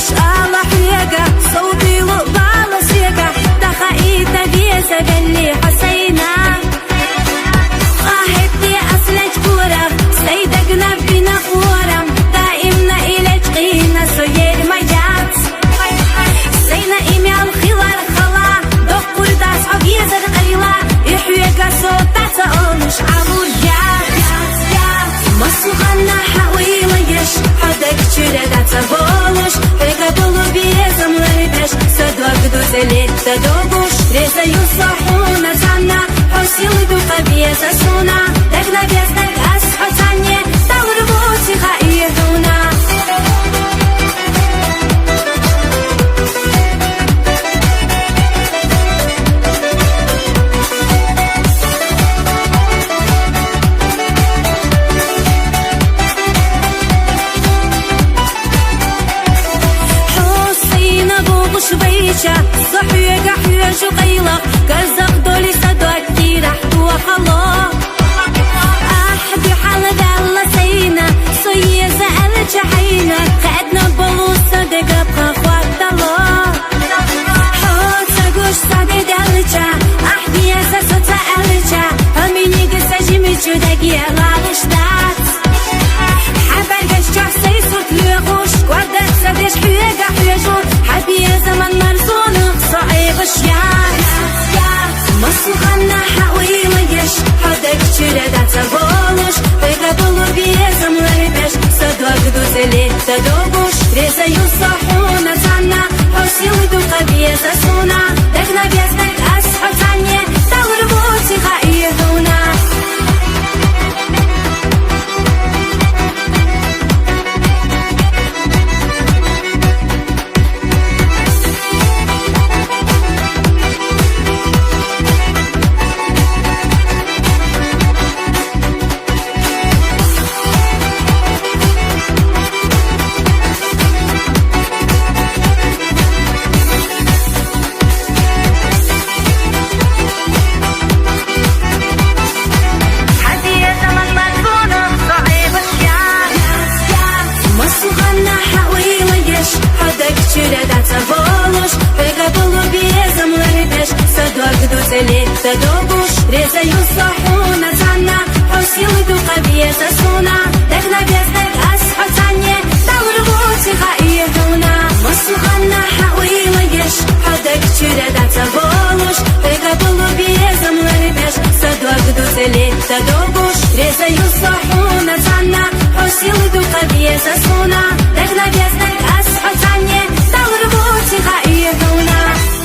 الله حيقة صوتي وقبال سيقة دخائيتا بيزا باللي حسينا صاحبتي أصلك كورة سيدقنا بنا قورم دائمنا إليك قينا سوير مجات سينا إيمي الخيار خلا دقور داس عبيزا قليلا يحيقة صوتا تقومش عبوجات مصغنا حويليش حدك تشردا تبولش حيقة بلو بيزم لربش صدوك دوزلي تدوبوش ريزا يصحونا زانا حسيل دوقا بيزا سونا دقنا بيزدك أسحو تانية دوربوتي خايهونا شبيشة صحيقة حيوش وقيلة كزق دولي صدوك تيرح وخلا أحبي حال دالة سينا صيه زقلت حينا خدنا بلوس صدق أبقى خوات الله حوت ساقوش صدي دالجة أحبي يسا سوتا ألجة هميني قسا جيمي جودك يلالش دات حبرقش جحسي صوت لغوش قردك صديش حيقة حيوشو حبي زمن مرزون صعيب الشياس مصغنا حويليش حدك تشردا تبولش حيقة بلو بيزم لربش صدوك دوزلي تدوبوش ريزا يصحونا زانا حسيل دوقا بيزا سونا دقنا بيزدك أسحو تانية دوربوتي خايهونا تدوبوش ريزا يصحونا زانا حسيل دوقا بيزا سونا دقنا بيزدك أسحو تانية دوربوتي خايهونا مصغنا حويليش حدك تشردا تبولش حيقة بلو بيزم لربش صدوك دوزلي تدوبوش ريزا يصحونا زانا حسيل دوقا بيزا سونا دقنا بيزدك أسحو تانية دوربوتي خايهونا